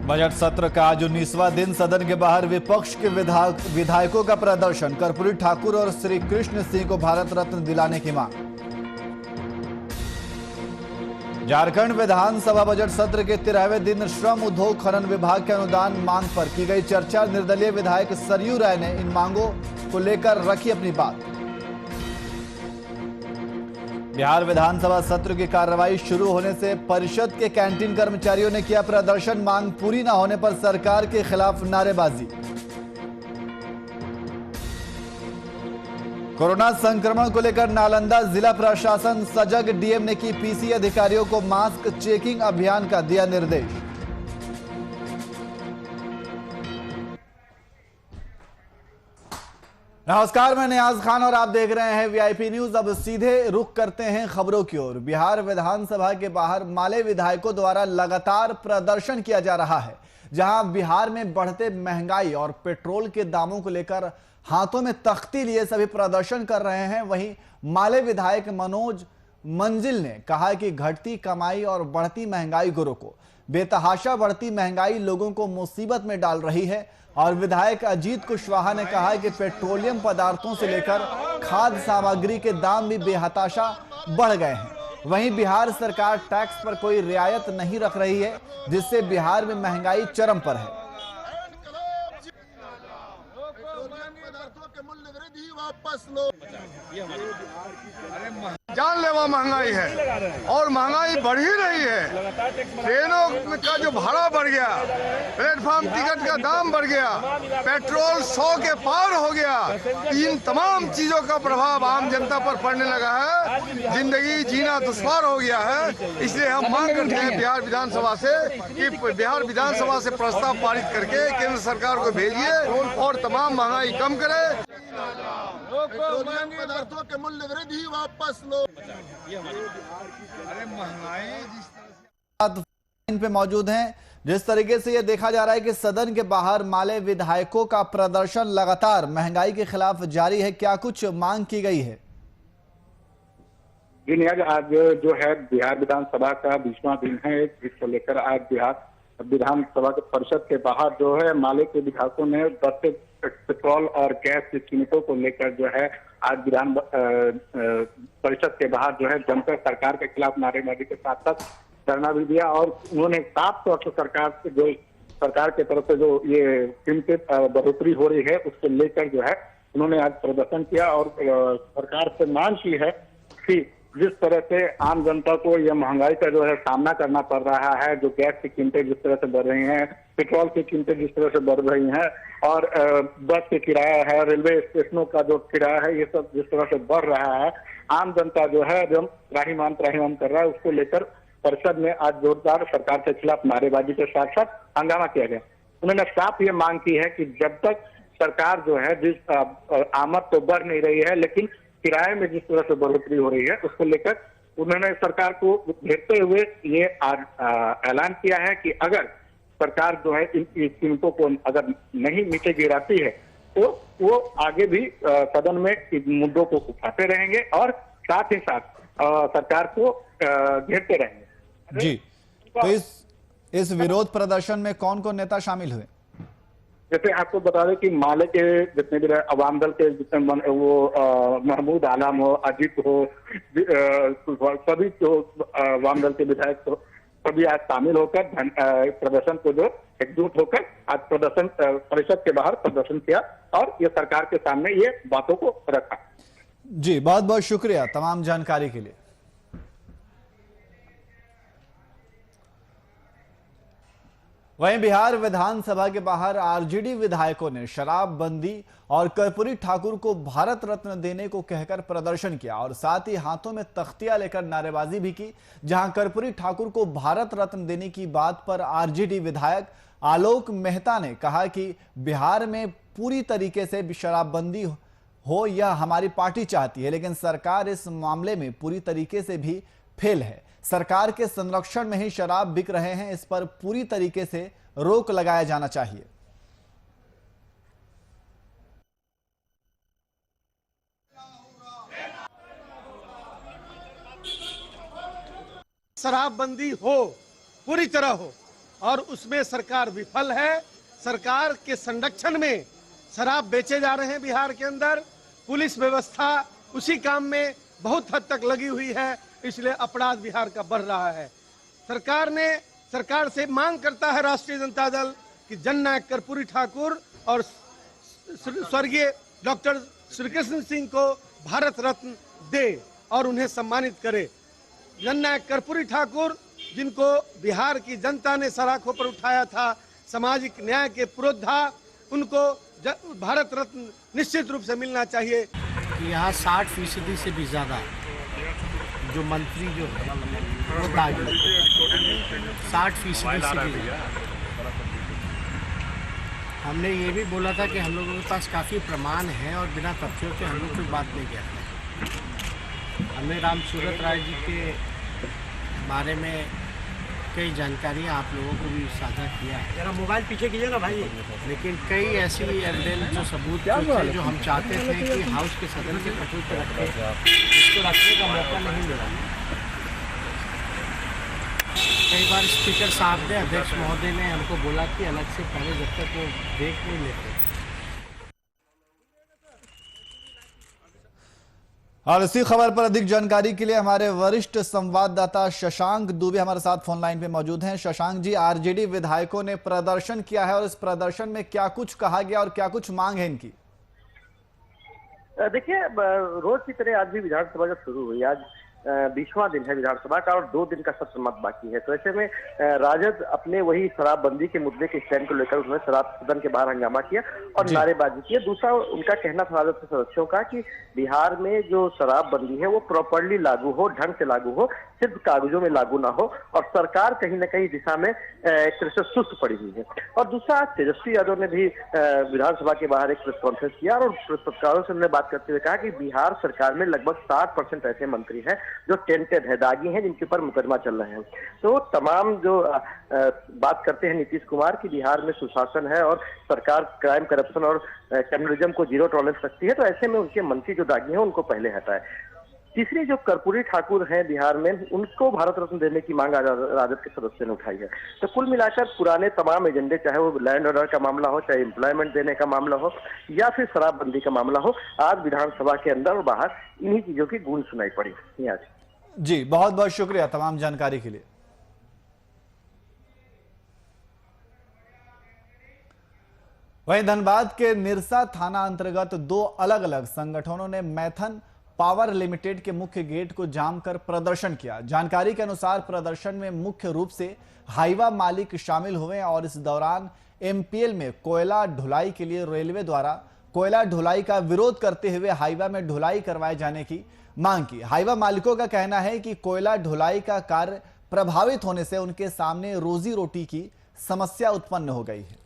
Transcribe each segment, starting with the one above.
Budget सत्र का आज 19वां दिन सदन के बाहर विपक्ष के विधायकों का प्रदर्शन। कर्पूरी ठाकुर और श्री कृष्ण सिंह को भारत रत्न दिलाने की मांग। झारखंड विधानसभा बजट सत्र के 13वें दिन श्रम उद्योग खनन विभाग के अनुदान मांग पर की गई चर्चा। निर्दलीय विधायक सरयू राय ने इन मांगों को लेकर रखी अपनी बात। बिहार विधानसभा सत्र की कार्रवाई शुरू होने से परिषद के कैंटीन कर्मचारियों ने किया प्रदर्शन। मांग पूरी न होने पर सरकार के खिलाफ नारेबाजी। कोरोना संक्रमण को लेकर नालंदा जिला प्रशासन सजग। डीएम ने की पीसी अधिकारियों को मास्क चेकिंग अभियान का दिया निर्देश। नमस्कार, मैं नियाज खान और आप देख रहे हैं वीआईपी न्यूज। अब सीधे रुख करते हैं खबरों की ओर। बिहार विधानसभा के बाहर माले विधायकों द्वारा लगातार प्रदर्शन किया जा रहा है। जहां बिहार में बढ़ते महंगाई और पेट्रोल के दामों को लेकर हाथों में तख्ती लिए सभी प्रदर्शन कर रहे हैं, वहीं माले विधायक मनोज मंजिल ने कहा कि घटती कमाई और बढ़ती महंगाई को रोको। बेतहाशा बढ़ती महंगाई लोगों को मुसीबत में डाल रही है। और विधायक अजीत कुशवाहा ने कहा कि पेट्रोलियम पदार्थों से लेकर खाद्य सामग्री के दाम भी बेहताशा बढ़ गए हैं। वहीं बिहार सरकार टैक्स पर कोई रियायत नहीं रख रही है, जिससे बिहार में महंगाई चरम पर है। जानलेवा महंगाई है और महंगाई बढ़ ही रही है। ट्रेनों का जो भाड़ा बढ़ गया, प्लेटफॉर्म टिकट का दाम बढ़ गया, पेट्रोल 100 के पार हो गया। इन तमाम चीजों का प्रभाव आम जनता पर पड़ने लगा है। जिंदगी जीना दुश्वार हो गया है। इसलिए हम मांग करते हैं बिहार विधानसभा से कि बिहार विधानसभा से प्रस्ताव पारित करके केंद्र सरकार को भेजिए और तमाम महंगाई कम करे। पेट्रोलियम पदार्थों के मूल्य वृद्धि वापस लो। अरे महंगाई जिस तरह से पे मौजूद हैं, जिस तरीके से यह देखा जा रहा है कि सदन के बाहर माले विधायकों का प्रदर्शन लगातार महंगाई के खिलाफ जारी है। क्या कुछ मांग की गई है? जी नियाज, आज जो है बिहार विधानसभा का 20वां दिन है, जिसको लेकर आज बिहार विधानसभा के परिषद के बाहर जो है माले के विधायकों ने बढ़ते पेट्रोल और गैस की कीमतों को लेकर जो है आज विधान परिषद के बाहर जो है जमकर सरकार के खिलाफ नारेबाजी के साथ साथ धरना भी दिया। और उन्होंने साफ तौर पर सरकार की तरफ से जो ये कीमतें बढ़ोतरी हो रही है उसको लेकर जो है उन्होंने आज प्रदर्शन किया और सरकार से मांग की है कि जिस तरह से आम जनता को यह महंगाई का जो है सामना करना पड़ रहा है, जो गैस की कीमतें जिस तरह से बढ़ रही हैं, पेट्रोल की कीमतें जिस तरह से बढ़ रही हैं और बस के किराया है, रेलवे स्टेशनों का जो किराया है, ये सब जिस तरह से बढ़ रहा है, आम जनता जो है एकदम त्राहिमाम कर रहा है। उसको लेकर परिषद में आज जोरदार सरकार के खिलाफ नारेबाजी के साथ साथ हंगामा किया गया। उन्होंने साफ ये मांग की है कि जब तक सरकार जो है जिस आमद तो बढ़ नहीं रही है, लेकिन किराए में जिस तरह से बढ़ोतरी हो रही है उसको लेकर उन्होंने सरकार को घेरते हुए ये ऐलान किया है कि अगर सरकार जो है इन कीमतों को अगर नहीं नीचे गिराती है तो वो आगे भी सदन में इन मुद्दों को उठाते रहेंगे और साथ ही साथ सरकार को घेरते रहेंगे। जी, तो इस विरोध प्रदर्शन में कौन कौन नेता शामिल हुए? जैसे आपको बता दें कि माले के जितने भी अवाम दल के जितने वो महमूद आलम हो, अजीत हो, सभी जो अवाम दल के विधायक हो, सभी आज शामिल होकर प्रदर्शन को जो एकजुट होकर आज प्रदर्शन परिषद के बाहर प्रदर्शन किया और ये सरकार के सामने ये बातों को रखा। जी, बहुत बहुत शुक्रिया तमाम जानकारी के लिए। वहीं बिहार विधानसभा के बाहर आरजेडी विधायकों ने शराबबंदी और कर्पूरी ठाकुर को भारत रत्न देने को कहकर प्रदर्शन किया और साथ ही हाथों में तख्तियां लेकर नारेबाजी भी की। जहां कर्पूरी ठाकुर को भारत रत्न देने की बात पर आरजेडी विधायक आलोक मेहता ने कहा कि बिहार में पूरी तरीके से शराबबंदी हो यह हमारी पार्टी चाहती है, लेकिन सरकार इस मामले में पूरी तरीके से भी फेल है। सरकार के संरक्षण में ही शराब बिक रहे हैं, इस पर पूरी तरीके से रोक लगाया जाना चाहिए। शराबबंदी हो, पूरी तरह हो, और उसमें सरकार विफल है। सरकार के संरक्षण में शराब बेचे जा रहे हैं बिहार के अंदर। पुलिस व्यवस्था उसी काम में बहुत हद तक लगी हुई है, इसलिए अपराध बिहार का बढ़ रहा है। सरकार से मांग करता है राष्ट्रीय जनता दल कि जननायक कर्पूरी ठाकुर और स्वर्गीय डॉक्टर श्रीकृष्ण सिंह को भारत रत्न दे और उन्हें सम्मानित करे। जननायक कर्पूरी ठाकुर जिनको बिहार की जनता ने सलाखों पर उठाया था, सामाजिक न्याय के पुरोधा, उनको भारत रत्न निश्चित रूप से मिलना चाहिए। यहाँ 60% से भी ज़्यादा जो मंत्री जो है वो दागी 60% से भी ज़्यादा। हमने ये भी बोला था कि हम लोगों के पास काफ़ी प्रमाण है और बिना तथ्यों के हम लोग कोई बात नहीं कहते। हमने राम सूरत राय जी के बारे में कई जानकारियाँ आप लोगों को भी साझा किया है। जरा मोबाइल पीछे कीजिएगा भाई। लेकिन कई ऐसी एविडेंस जो सबूत थे जो हम चाहते थे कि हाउस के सदन के पटल पर रखे, इसको रखने का मौका नहीं मिला। कई बार स्पीकर साहब ने, अध्यक्ष महोदय ने हमको बोला कि अलग से पहले जब तक वो देख नहीं लेते। और इसी खबर पर अधिक जानकारी के लिए हमारे वरिष्ठ संवाददाता शशांक दुबे हमारे साथ फोन लाइन पे मौजूद हैं। शशांक जी, आरजेडी विधायकों ने प्रदर्शन किया है और इस प्रदर्शन में क्या कुछ कहा गया और क्या कुछ मांग है इनकी? देखिए, रोज की तरह आज भी विधानसभा जब शुरू हुई, आज 20वां दिन है विधानसभा का और 2 दिन का सत्र मत बाकी है। तो ऐसे में राजद अपने वही शराबबंदी के मुद्दे के स्टैंड को लेकर उन्होंने शराब सदन के बाहर हंगामा किया और नारेबाजी की। दूसरा उनका कहना था राजद के सदस्यों का कि बिहार में जो शराबबंदी है वो प्रॉपरली लागू हो, ढंग से लागू हो, सिर्फ कागजों में लागू ना हो, और सरकार कहीं ना कहीं दिशा में एक तरह से सुस्त पड़ी हुई है। और दूसरा, आज तेजस्वी यादव ने भी विधानसभा के बाहर एक प्रेस कॉन्फ्रेंस किया और पत्रकारों से उन्होंने बात करते हुए कहा कि बिहार सरकार में लगभग 60% ऐसे मंत्री हैं जो टेंटेड है, दागी हैं, जिनके ऊपर मुकदमा चल रहे हैं। तो तमाम जो बात करते हैं नीतीश कुमार की बिहार में सुशासन है और सरकार क्राइम, करप्शन और क्रिमिनलिज्म को जीरो टॉलरेंस रखती है, तो ऐसे में उनके मंत्री जो दागी हैं उनको पहले हटाए। तीसरी, जो कर्पूरी ठाकुर हैं बिहार में, उनको भारत रत्न देने की मांग राजद के सदस्यों ने उठाई है। तो कुल मिलाकर पुराने तमाम एजेंडे, चाहे वो लैंड ऑर्डर का मामला हो, चाहे एम्प्लॉयमेंट देने का मामला हो या फिर शराबबंदी का मामला हो, आज विधानसभा के अंदर और बाहर इन्हीं चीजों की गूंज सुनाई पड़ी। आज जी, बहुत बहुत शुक्रिया तमाम जानकारी के लिए। वहीं धनबाद के निरसा थाना अंतर्गत 2 अलग अलग संगठनों ने मैथन पावर लिमिटेड के मुख्य गेट को जाम कर प्रदर्शन किया। जानकारी के अनुसार प्रदर्शन में मुख्य रूप से हाईवा मालिक शामिल हुए और इस दौरान एमपीएल में कोयला ढुलाई के लिए रेलवे द्वारा कोयला ढुलाई का विरोध करते हुए हाईवा में ढुलाई करवाए जाने की मांग की। हाईवा मालिकों का कहना है कि कोयला ढुलाई का कार्य प्रभावित होने से उनके सामने रोजी रोटी की समस्या उत्पन्न हो गई है।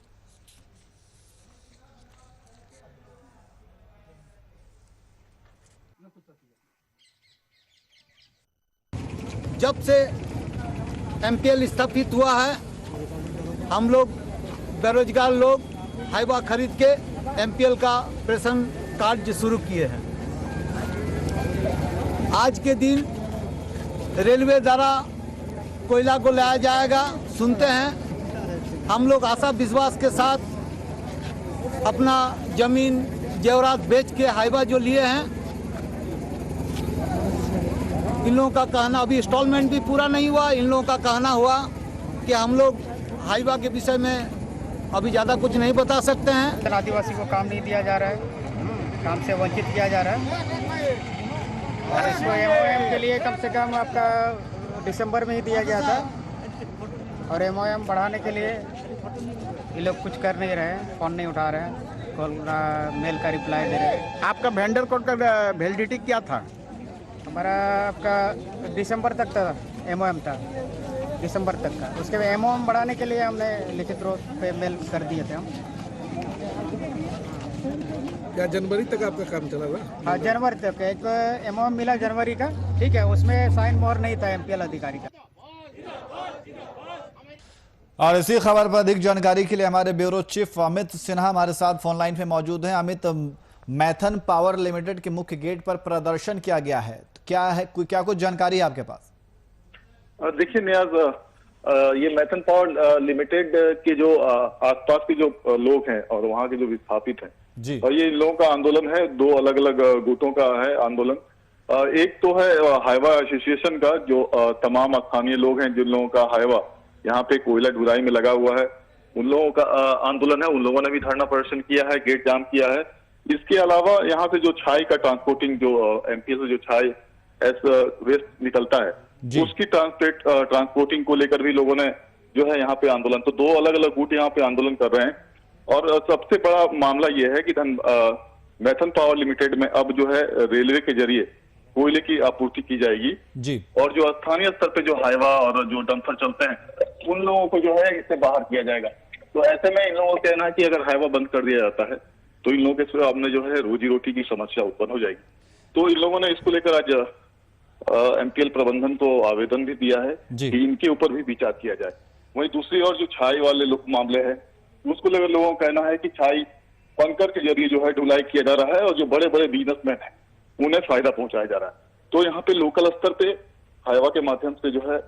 जब से एमपीएल स्थापित हुआ है, हम लोग बेरोजगार लोग हाईवा खरीद के एमपीएल का प्रेषण कार्य शुरू किए हैं। आज के दिन रेलवे द्वारा कोयला को लाया जाएगा, सुनते हैं। हम लोग आशा विश्वास के साथ अपना जमीन जेवरात बेच के हाईवा जो लिए हैं, इन लोगों का कहना, अभी इंस्टॉलमेंट भी पूरा नहीं हुआ, इन लोगों का कहना हुआ कि हम लोग हाईवा के विषय में अभी ज़्यादा कुछ नहीं बता सकते हैं। आदिवासी को काम नहीं दिया जा रहा है, काम से वंचित किया जा रहा है और इसको एमओएम के लिए कम से कम आपका दिसंबर में ही दिया गया था और एमओएम बढ़ाने के लिए ये लोग कुछ कर नहीं रहे, फ़ोन नहीं उठा रहे हैं, कॉल मेल का रिप्लाई दे रहे हैं। आपका वेंडर कोड का वैलिडिटी क्या था? हमारा आपका दिसंबर तक था, एमओएम था दिसंबर तक का। उसके बाद एमओएम बढ़ाने के लिए हमने लिखित रूप पे मेल कर दिए थे हम। क्या जनवरी तक आपका काम चला हुआ? हाँ, जनवरी तक एक एमओएम मिला जनवरी का, ठीक है, उसमें साइन मोहर नहीं था एमपीएल अधिकारी का। और इसी खबर पर अधिक जानकारी के लिए हमारे ब्यूरो चीफ अमित सिन्हा हमारे साथ फोन लाइन पे मौजूद हैं। अमित, मैथन पावर लिमिटेड के मुख्य गेट पर प्रदर्शन किया गया है, क्या कुछ जानकारी है आपके पास? देखिए नियाज, ये मैथन पावर लिमिटेड के जो आसपास के जो लोग हैं और वहाँ के जो विस्थापित हैं जी, और ये इन लोगों का आंदोलन है, दो अलग अलग गुटों का है आंदोलन। एक तो है हाईवा एसोसिएशन का, जो तमाम स्थानीय लोग हैं जिन लोगों का हाईवा यहाँ पे कोयला ढुलाई में लगा हुआ है, उन लोगों का आंदोलन है। उन लोगों ने भी धरना प्रदर्शन किया है, गेट जाम किया है। इसके अलावा यहाँ से जो छाई का ट्रांसपोर्टिंग, जो एमपी से जो छाई वेस्ट निकलता है, उसकी ट्रांसपोर्टिंग को लेकर भी लोगों ने जो है यहाँ पे आंदोलन, तो दो अलग अलग गुट यहाँ पे आंदोलन कर रहे हैं। और सबसे बड़ा मामला यह है कि मैथन पावर लिमिटेड में अब जो है रेलवे के जरिए कोयले की आपूर्ति की जाएगी जी, और जो स्थानीय स्तर पे जो हाईवा और जो डंपर चलते हैं उन लोगों को जो है इससे बाहर किया जाएगा। तो ऐसे में इन लोगों का कहना है कि अगर हाईवा बंद कर दिया जाता है तो इन लोगों के सामने जो है रोजी रोटी की समस्या उत्पन्न हो जाएगी। तो इन लोगों ने इसको लेकर आज एमपीएल प्रबंधन को आवेदन भी दिया है कि इनके ऊपर भी विचार किया जाए। वहीं दूसरी ओर जो छाई वाले लोग मामले हैं, उसको लेकर लोगों का कहना है कि छाई बंकर के जरिए जो है ढुलाई किया जा रहा है और जो बड़े बड़े बिजनेसमैन हैं उन्हें फायदा पहुंचाया जा रहा है। तो यहाँ पे लोकल स्तर पे हाईवा के माध्यम से जो है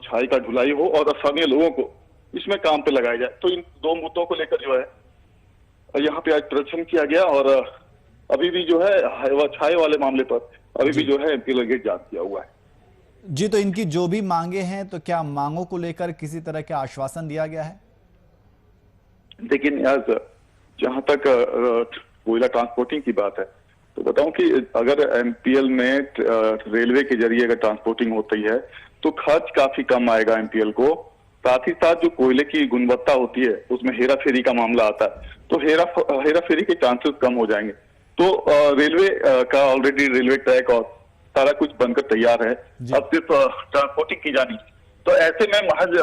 छाई का ढुलाई हो और स्थानीय लोगों को इसमें काम पे लगाया जाए। तो इन दो मुद्दों को लेकर जो है यहाँ पे आज प्रदर्शन किया गया और अभी भी जो है हाईवा छाई वाले मामले पर अभी भी जो है एमपी गेट जांच किया हुआ है। जी, तो इनकी जो भी मांगे हैं, तो क्या मांगों को लेकर किसी तरह का आश्वासन दिया गया है? लेकिन यार जहां तक कोयला ट्रांसपोर्टिंग की बात है तो बताऊं कि अगर एमपीएल में रेलवे के जरिए अगर ट्रांसपोर्टिंग होती है तो खर्च काफी कम आएगा एमपीएल को। साथ ही साथ जो कोयले की गुणवत्ता होती है उसमें हेरा फेरी का मामला आता है, तो हेरा फेरी के चांसेस कम हो जाएंगे। तो रेलवे का ऑलरेडी रेलवे ट्रैक और सारा कुछ बनकर तैयार है, अब सिर्फ ट्रांसपोर्टिंग की जानी। तो ऐसे में महज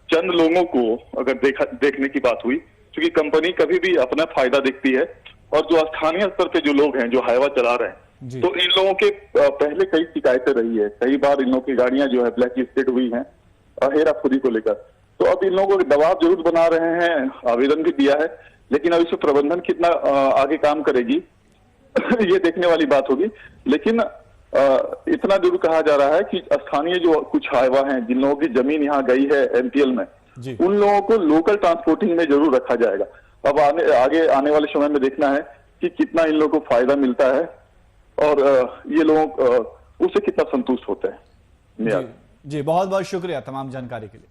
चंद लोगों को अगर देखने की बात हुई, क्योंकि कंपनी कभी भी अपना फायदा देखती है, और जो स्थानीय स्तर पे जो लोग हैं जो हाईवा चला रहे हैं, तो इन लोगों के पहले कई शिकायतें रही है, कई बार इन लोगों की गाड़ियां जो है ब्लैक लिस्टेड हुई हैं हेराफेरी को लेकर। तो अब इन लोगों को दबाव जरूर बना रहे हैं, आवेदन भी दिया है, लेकिन अब इस प्रबंधन कितना आगे काम करेगी ये देखने वाली बात होगी। लेकिन इतना जरूर कहा जा रहा है कि स्थानीय जो कुछ हाईवा हैं जिन लोगों की जमीन यहाँ गई है एमपीएल में, उन लोगों को लोकल ट्रांसपोर्टिंग में जरूर रखा जाएगा। अब आगे आने वाले समय में देखना है कि कितना इन लोगों को फायदा मिलता है और ये लोग उससे कितना संतुष्ट होते हैं। जी, बहुत बहुत शुक्रिया तमाम जानकारी के लिए।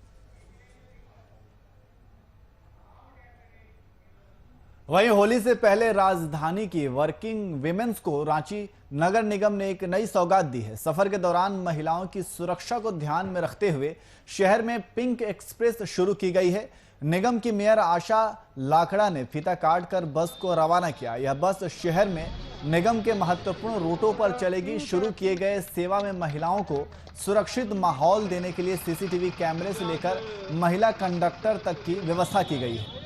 वहीं होली से पहले राजधानी की वर्किंग विमेंस को रांची नगर निगम ने एक नई सौगात दी है। सफर के दौरान महिलाओं की सुरक्षा को ध्यान में रखते हुए शहर में पिंक एक्सप्रेस शुरू की गई है। निगम की मेयर आशा लाखड़ा ने फीता काटकर बस को रवाना किया। यह बस शहर में निगम के महत्वपूर्ण रूटों पर चलेगी। शुरू किए गए सेवा में महिलाओं को सुरक्षित माहौल देने के लिए सीसीटीवी कैमरे से लेकर महिला कंडक्टर तक की व्यवस्था की गई है।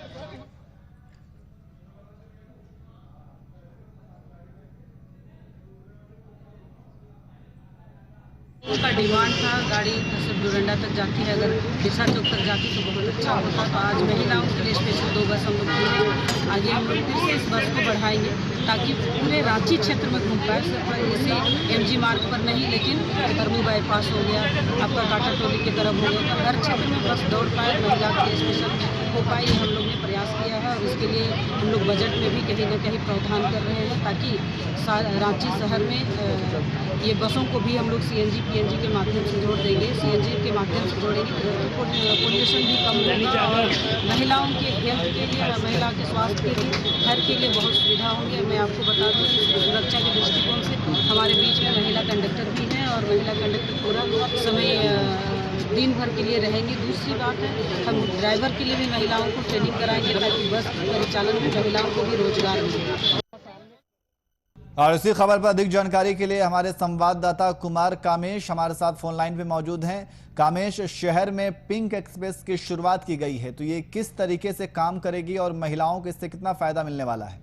उनका डिमांड था गाड़ी सिर्फ डोरंडा तक जाती है, अगर बिरसा चौक तक जाती तो बहुत अच्छा होता। तो आज महिलाओं के लिए स्पेशल 2 बस हम लोग खोले। आगे हम लोग फिर से इस बस को बढ़ाएंगे ताकि पूरे रांची क्षेत्र में घूम पाए। सिर्फ जैसे एमजी मार्ग पर नहीं, लेकिन करमू बाईपास हो गया, आपका काटा टोली की तरफ हो गया, हर क्षेत्र में बस दौड़ पाए, महिला के लिए स्पेशल हो पाए। हम लोग ने प्रयास किया है और इसके लिए हम लोग बजट में भी कहीं ना कहीं प्रावधान कर रहे हैं ताकि रांची शहर में ये बसों को भी हम लोग सीएनजी पीएनजी के माध्यम से जोड़ देंगे। सीएनजी के माध्यम से जोड़ेंगे तो पोल्यूशन भी कम होगा और महिलाओं के हेल्थ के लिए, महिला के स्वास्थ्य के लिए, हर के लिए बहुत सुविधा होंगी। मैं आपको बता दूं कि सुरक्षा के दृष्टिकोण से हमारे बीच में महिला कंडक्टर भी हैं और महिला कंडक्टर पूरा समय दिन भर के लिए रहेंगी। दूसरी बात है, हम ड्राइवर के लिए भी महिलाओं को ट्रेनिंग कराएंगे ताकि बस परिचालन में महिलाओं को भी रोजगार मिले। और इसी खबर पर अधिक जानकारी के लिए हमारे संवाददाता कुमार कामेश हमारे साथ फोन लाइन पे मौजूद हैं। कामेश, शहर में पिंक एक्सप्रेस की शुरुआत की गई है, तो ये किस तरीके से काम करेगी और महिलाओं को इससे कितना फायदा मिलने वाला है?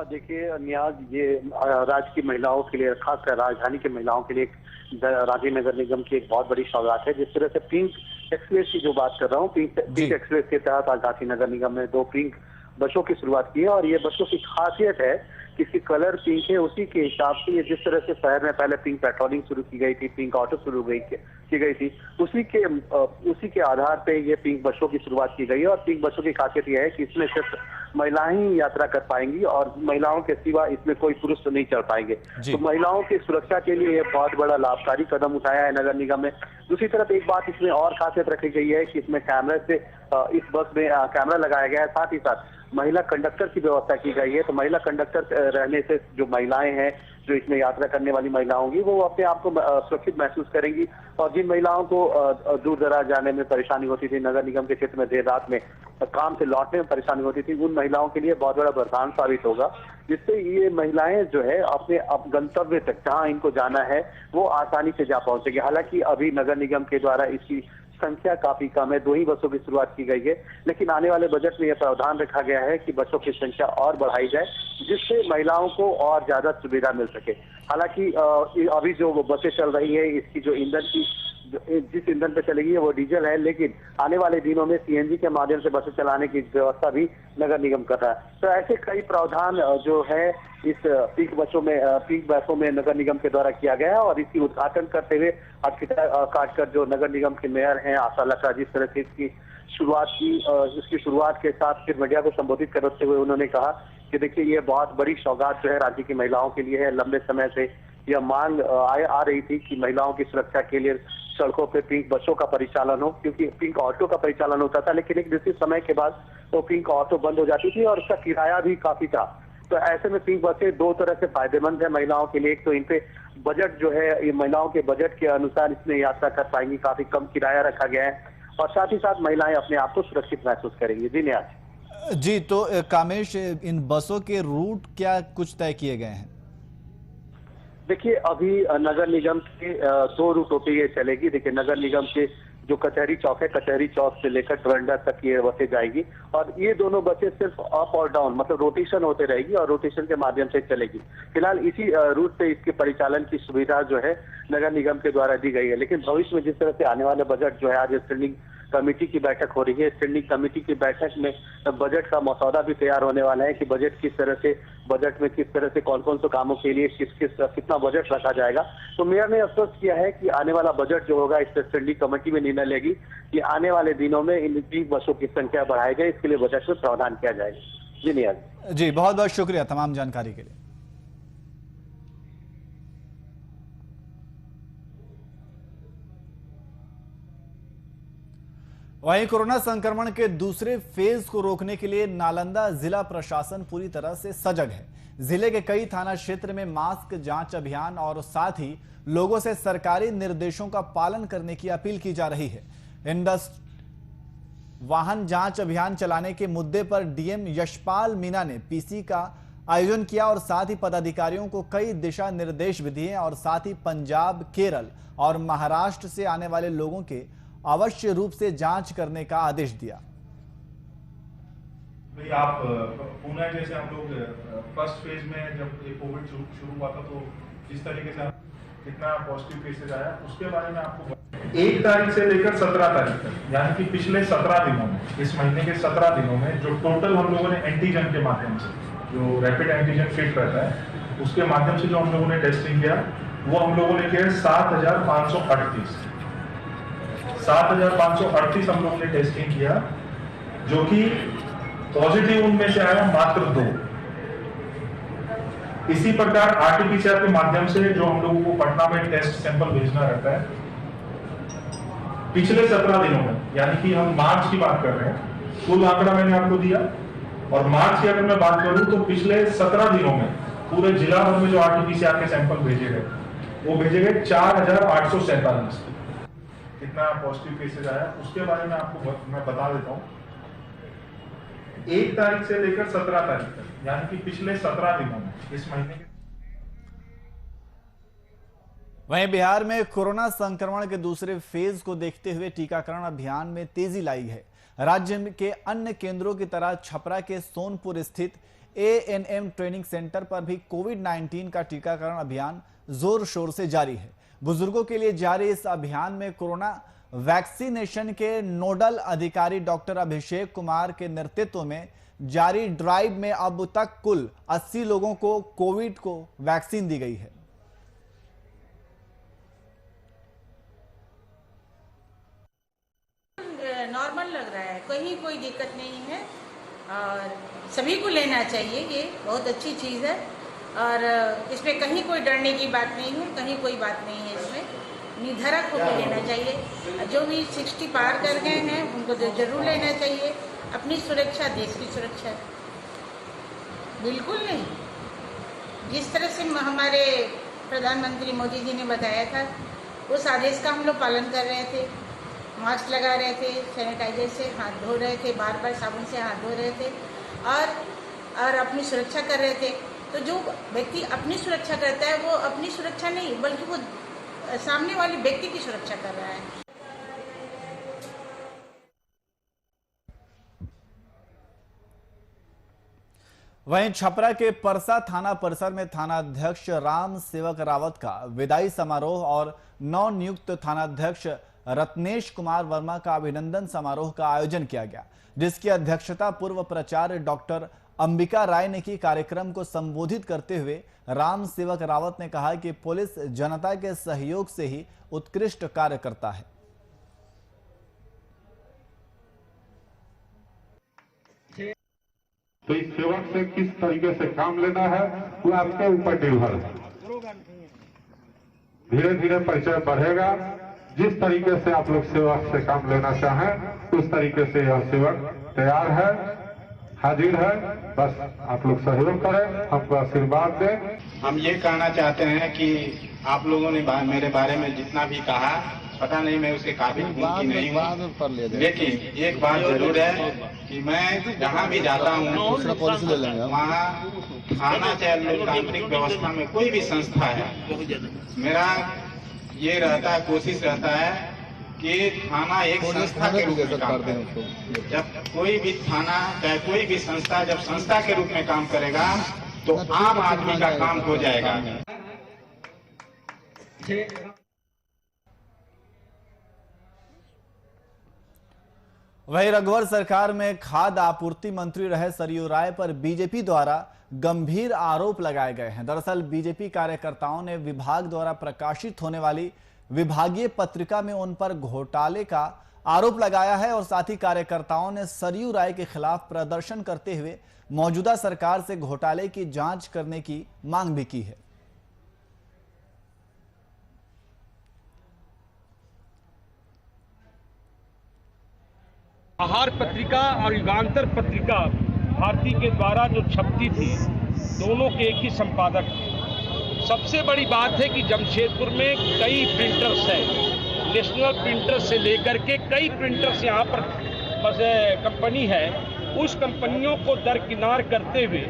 देखिए नियाज, ये राज्य की महिलाओं के लिए, खासकर राजधानी की महिलाओं के लिए रांची नगर निगम की एक बहुत बड़ी सौगात है। जिस तरह से पिंक एक्सप्रेस की जो बात कर रहा हूँ, पिंक एक्सप्रेस के तहत आज रांची नगर निगम ने 2 पिंक बसों की शुरुआत की है और ये बसों की खासियत है किसी कलर पिंक है, उसी के हिसाब से ये जिस तरह से शहर में पहले पिंक पेट्रोलिंग शुरू की गई थी, पिंक ऑटो शुरू की गई थी, उसी के आधार पे ये पिंक बसों की शुरुआत की गई है। और पिंक बसों की खासियत यह है कि इसमें सिर्फ महिलाएं ही यात्रा कर पाएंगी और महिलाओं के सिवा इसमें कोई पुरुष तो नहीं चढ़ पाएंगे। तो महिलाओं की सुरक्षा के लिए ये बहुत बड़ा लाभकारी कदम उठाया है नगर निगम ने। दूसरी तरफ एक बात इसमें और खासियत रखी गई है कि इसमें कैमरे से इस बस में कैमरा लगाया गया है, साथ ही साथ महिला कंडक्टर की व्यवस्था की गई है। तो महिला कंडक्टर रहने से जो महिलाएं हैं, जो इसमें यात्रा करने वाली महिला होंगी, वो अपने आप को सुरक्षित महसूस करेंगी। और जिन महिलाओं को दूर दराज जाने में परेशानी होती थी, नगर निगम के क्षेत्र में देर रात में काम से लौटने में परेशानी होती थी, उन महिलाओं के लिए बहुत बड़ा वरदान साबित होगा, जिससे ये महिलाएं जो है अपने गंतव्य तक जहां इनको जाना है वो आसानी से जा पहुंचेगी। हालांकि अभी नगर निगम के द्वारा इसकी संख्या काफी कम है, 2 ही बसों की शुरुआत की गई है, लेकिन आने वाले बजट में यह प्रावधान रखा गया है कि बसों की संख्या और बढ़ाई जाए, जिससे महिलाओं को और ज्यादा सुविधा मिल सके। हालांकि अभी जो बसें चल रही है, इसकी जो जिस ईंधन पे चलेगी वो डीजल है, लेकिन आने वाले दिनों में सीएनजी के माध्यम से बसें चलाने की व्यवस्था भी नगर निगम कर रहा है। तो ऐसे कई प्रावधान जो है इस पिंक बसों में नगर निगम के द्वारा किया गया है। और इसकी उद्घाटन करते हुए काटकर जो नगर निगम के मेयर हैं आशा लखा, जिस तरह से इसकी शुरुआत के साथ फिर मीडिया को संबोधित करते हुए उन्होंने कहा कि देखिए ये बहुत बड़ी सौगात जो है राज्य की महिलाओं के लिए है। लंबे समय से यह मांग आ रही थी कि महिलाओं की सुरक्षा के लिए सड़कों पे पिंक बसों का परिचालन हो, क्योंकि पिंक ऑटो का परिचालन होता था, लेकिन एक निश्चित समय के बाद वो पिंक ऑटो बंद हो जाती थी और उसका किराया भी काफी था। तो ऐसे में पिंक बसें 2 तरह से फायदेमंद है महिलाओं के लिए। एक तो इन पे बजट जो है, ये महिलाओं के बजट के अनुसार इसमें यात्रा कर पाएंगी, काफी कम किराया रखा गया है, और साथ ही साथ महिलाएं अपने आप को सुरक्षित महसूस करेंगी। जी नियाज जी, तो कामेश, इन बसों के रूट क्या कुछ तय किए गए हैं? देखिए अभी नगर निगम के 2 रूटों पे ये चलेगी। देखिए नगर निगम के जो कचहरी चौक है, कचहरी चौक से लेकर डोरंडा तक ये बसें जाएगी, और ये दोनों बसें सिर्फ अप और डाउन मतलब रोटेशन होते रहेगी और रोटेशन के माध्यम से चलेगी। फिलहाल इसी रूट से इसके परिचालन की सुविधा जो है नगर निगम के द्वारा दी गई है। लेकिन भविष्य में जिस तरह से आने वाले बजट जो है, आज स्टैंडिंग कमेटी की बैठक हो रही है, स्टैंडिंग कमेटी की बैठक में बजट का मसौदा भी तैयार होने वाला है कि बजट में किस तरह से कौन कौन से कामों के लिए कितना बजट रखा जाएगा। तो मेयर ने स्पष्ट किया है कि आने वाला बजट जो होगा इस स्टैंडिंग कमेटी में निर्णय लेगी कि आने वाले दिनों में इन पिंक बसों की संख्या बढ़ाई जाए, इसके लिए बजट में प्रावधान किया जाएगा। जी नियाज जी, बहुत बहुत शुक्रिया तमाम जानकारी के लिए। वहीं कोरोना संक्रमण के दूसरे फेज को रोकने के लिए नालंदा जिला प्रशासन पूरी तरह से सजग है। जिले के कई थाना क्षेत्र में मास्क जांच अभियान और साथ ही लोगों से सरकारी निर्देशों का पालन करने की अपील की जा रही है। वाहन जांच अभियान चलाने के मुद्दे पर डीएम यशपाल मीणा ने पीसी का आयोजन किया और साथ ही पदाधिकारियों को कई दिशा निर्देश भी दिए और साथ ही पंजाब, केरल और महाराष्ट्र से आने वाले लोगों के अवश्य रूप से जांच करने का आदेश दिया। भाई आप पुणे जैसे हम लोग फर्स्ट फेज में जब ये कोविड शुरू हुआ था तो जिस तरीके से कितना पॉजिटिव केसेस आया उसके बारे में आपको 1 तारीख से लेकर 17 तारीख तक, यानी कि पिछले 17 दिनों में, इस महीने के 17 दिनों में जो टोटल हम लोगों ने एंटीजन के माध्यम से, जो रैपिड एंटीजन किट रहता है उसके माध्यम से जो हम लोगों ने टेस्टिंग किया वो हम लोगों ने किया 7,538 हम लोगों ने टेस्टिंग किया, जो कि पॉजिटिव उनमें से आया मात्र 2। इसी प्रकार आरटीपीसीआर के माध्यम से जो हम लोगों को पटना में टेस्ट सैंपल भेजना रहता है, पिछले 17 दिनों में, यानी कि हम मार्च की बात कर रहे हैं, कुल आंकड़ा मैंने आपको दिया, और मार्च की अगर मैं बात करूं तो पिछले 17 दिनों में पूरे जिला भर में जो आरटीपीसीआर के सैंपल भेजे गए वो भेजे गए 4,847। कितना पॉजिटिव केसेस आया उसके बारे में आपको मैं बता देता हूं। 1 तारीख से लेकर 17 तारीख तक, यानी कि पिछले 17 दिनों में, इस महीने के। वहीं बिहार में कोरोना संक्रमण के दूसरे फेज को देखते हुए टीकाकरण अभियान में तेजी लाई है। राज्य के अन्य केंद्रों की तरह छपरा के सोनपुर स्थित एएनएम ट्रेनिंग सेंटर पर भी कोविड-19 का टीकाकरण अभियान जोर शोर से जारी है। बुजुर्गों के लिए जारी इस अभियान में कोरोना वैक्सीनेशन के नोडल अधिकारी डॉक्टर अभिषेक कुमार के नेतृत्व में जारी ड्राइव में अब तक कुल 80 लोगों को कोविड को वैक्सीन दी गई है। नॉर्मल लग रहा है, कहीं कोई दिक्कत नहीं है और सभी को लेना चाहिए। ये बहुत अच्छी चीज़ है और इसमें कहीं कोई डरने की बात नहीं है, कहीं कोई बात नहीं है। इसमें निर्धारक होकर लेना चाहिए। जो भी 60 पार कर गए हैं उनको तो जरूर लेना चाहिए। अपनी सुरक्षा देश की सुरक्षा है, बिल्कुल नहीं। जिस तरह से हमारे प्रधानमंत्री मोदी जी ने बताया था उस आदेश का हम लोग पालन कर रहे थे। मास्क लगा रहे थे, सैनिटाइजर से हाथ धो रहे थे, बार बार साबुन से हाथ धो रहे थे और अपनी सुरक्षा कर रहे थे। तो जो व्यक्ति अपनी सुरक्षा करता है वो अपनी सुरक्षा नहीं बल्कि वो सामने वाले व्यक्ति की सुरक्षा कर रहा है। वहीं छपरा के परसा थाना परिसर में थानाध्यक्ष राम सेवक रावत का विदाई समारोह और नवनियुक्त थानाध्यक्ष रत्नेश कुमार वर्मा का अभिनंदन समारोह का आयोजन किया गया, जिसकी अध्यक्षता पूर्व प्राचार्य डॉक्टर अंबिका राय ने की। कार्यक्रम को संबोधित करते हुए राम सेवक रावत ने कहा कि पुलिस जनता के सहयोग से ही उत्कृष्ट कार्य करता है। तो इस सेवक से किस तरीके से काम लेना है वो आपके ऊपर निर्भर है। धीरे धीरे परिचय बढ़ेगा। जिस तरीके से आप लोग सेवक से काम लेना चाहें उस तरीके से यह सेवक तैयार है, हाजिर है। बस आप लोग सहयोग करें, हमको आशीर्वाद दें। हम ये कहना चाहते हैं कि आप लोगों ने मेरे बारे में जितना भी कहा, पता नहीं मैं उसके काबिल हूँ कि नहीं हूँ, लेकिन एक बात जरूर है कि मैं जहाँ भी जाता हूँ वहाँ थाना चाहे लोकतांत्रिक व्यवस्था में कोई भी संस्था है, मेरा ये रहता है, कोशिश रहता है कि थाना एक संस्था के रूप में काम करे। जब कोई भी थाना चाहे कोई भी संस्था जब संस्था के रूप में काम करेगा तो आम आदमी का काम हो जाएगा। वहीं रघुवर सरकार में खाद्य आपूर्ति मंत्री रहे सरयू राय पर बीजेपी द्वारा गंभीर आरोप लगाए गए हैं। दरअसल बीजेपी कार्यकर्ताओं ने विभाग द्वारा प्रकाशित होने वाली विभागीय पत्रिका में उन पर घोटाले का आरोप लगाया है और साथ ही कार्यकर्ताओं ने सरयू राय के खिलाफ प्रदर्शन करते हुए मौजूदा सरकार से घोटाले की जांच करने की मांग भी की है। आहार पत्रिका और युगांतर पत्रिका भारती के द्वारा जो छपती थी, दोनों के एक ही संपादक थे। सबसे बड़ी बात है कि जमशेदपुर में कई प्रिंटर्स हैं, नेशनल प्रिंटर से लेकर के कई प्रिंटर्स यहाँ पर बस कंपनी है। उस कंपनियों को दरकिनार करते हुए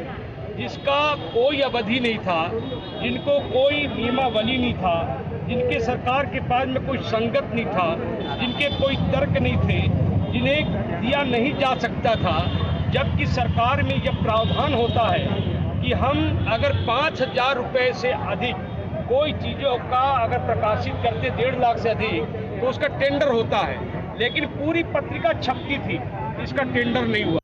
जिसका कोई अवधि नहीं था, जिनको कोई नियमावली नहीं था, जिनके सरकार के पास में कोई संगत नहीं था, जिनके कोई तर्क नहीं थे, जिन्हें दिया नहीं जा सकता था, जबकि सरकार में यह प्रावधान होता है कि हम अगर 5,000 रुपए से अधिक कोई चीज़ों का अगर प्रकाशित करते 1.5 लाख से अधिक तो उसका टेंडर होता है, लेकिन पूरी पत्रिका छपती थी, इसका टेंडर नहीं हुआ।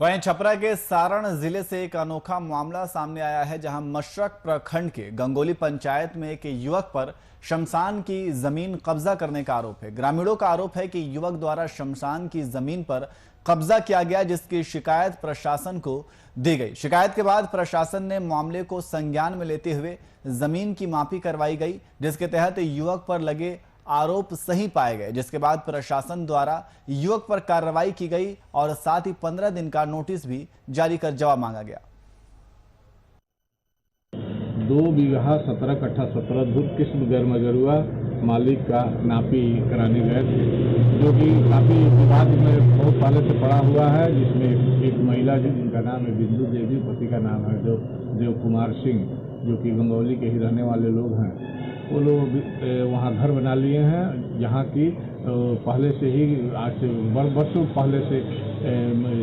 वहीं छपरा के सारण जिले से एक अनोखा मामला सामने आया है, जहां मशरक प्रखंड के गंगोली पंचायत में एक युवक पर शमशान की जमीन कब्जा करने का आरोप है। ग्रामीणों का आरोप है कि युवक द्वारा शमशान की जमीन पर कब्जा किया गया, जिसकी शिकायत प्रशासन को दी गई। शिकायत के बाद प्रशासन ने मामले को संज्ञान में लेते हुए जमीन की मापी करवाई गई, जिसके तहत युवक पर लगे आरोप सही पाए गए, जिसके बाद प्रशासन द्वारा युवक पर कार्रवाई की गई और साथ ही 15 दिन का नोटिस भी जारी कर जवाब मांगा गया। 2 बीघा 17 कट्ठा 17 धुत किस्म गर्मगरुआ मालिक का नापी कराने गए थे, जो कि काफी विवाद में बहुत पहले से पड़ा हुआ है, जिसमें एक महिला जिनका नाम है बिंदु देवी, पति का नाम है जो देव कुमार सिंह, जो कि गंगौली के ही रहने वाले लोग हैं। वो लोग वहाँ घर बना लिए हैं, जहाँ की पहले से ही आज से वर्षों पहले से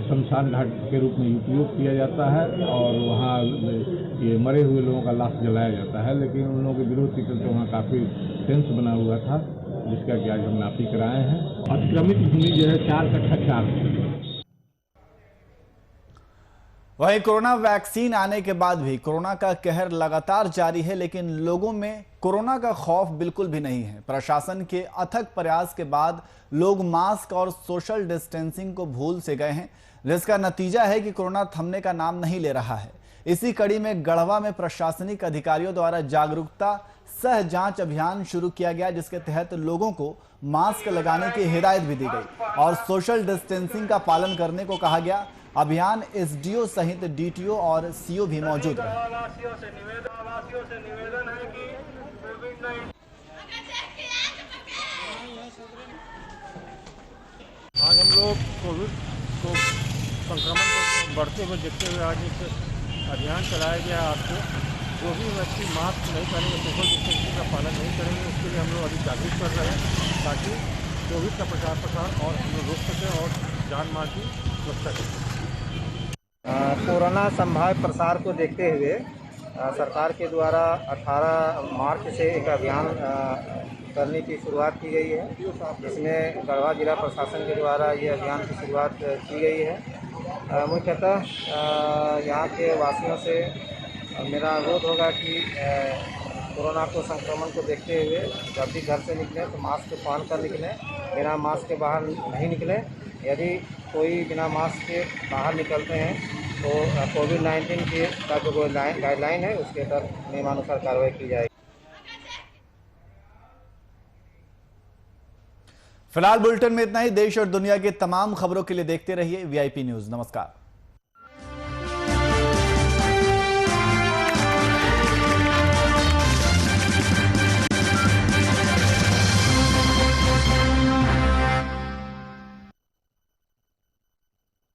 शमशान घाट के रूप में उपयोग किया जाता है और वहाँ ये मरे हुए लोगों का लाश जलाया जाता है। लेकिन उन लोगों के विरोध के चलते वहाँ काफ़ी टेंस बना हुआ था, जिसका कि आज हम नापी कराए हैं। अतिक्रमित भूमि जो है 4/4 वहीं कोरोना वैक्सीन आने के बाद भी कोरोना का कहर लगातार जारी है, लेकिन लोगों में कोरोना का खौफ बिल्कुल भी नहीं है। प्रशासन के अथक प्रयास के बाद लोग मास्क और सोशल डिस्टेंसिंग को भूल से गए हैं, जिसका नतीजा है कि कोरोना थमने का नाम नहीं ले रहा है। इसी कड़ी में गढ़वा में प्रशासनिक अधिकारियों द्वारा जागरूकता सह जांच अभियान शुरू किया गया, जिसके तहत लोगों को मास्क लगाने की हिदायत भी दी गई और सोशल डिस्टेंसिंग का पालन करने को कहा गया। अभियान एसडीओ सहित डीटीओ और सीओ भी मौजूद रहे। आज हम लोग कोविड को संक्रमण को बढ़ते हुए देखते हुए आज एक अभियान चलाया गया। आपको जो भी व्यक्ति मास्क नहीं पहनेंगे, सोशल डिस्टेंसिंग का पालन नहीं करेंगे, उसके लिए हम लोग अभी जागरूक कर रहे हैं ताकि कोविड का प्रसार और हम लोग रोक सकें और जान माल की सुरक्षा करें। कोरोना संभाव्य प्रसार को देखते हुए सरकार के द्वारा 18 मार्च से एक अभियान करने की शुरुआत की गई है, जिसमें गढ़वा जिला प्रशासन के द्वारा ये अभियान की शुरुआत की गई है। मुख्यतः यहाँ के वासियों से मेरा अनुरोध होगा कि कोरोना को संक्रमण को देखते हुए जब भी घर से निकलें तो मास्क पहन कर निकलें, बिना मास्क के बाहर नहीं निकलें। यदि कोई बिना मास्क के बाहर निकलते हैं तो कोविड-19 का जो गाइडलाइन है उसके तहत नियमानुसार कार्रवाई की जाएगी। फिलहाल बुलेटिन में इतना ही। देश और दुनिया की तमाम खबरों के लिए देखते रहिए VIP न्यूज़। नमस्कार।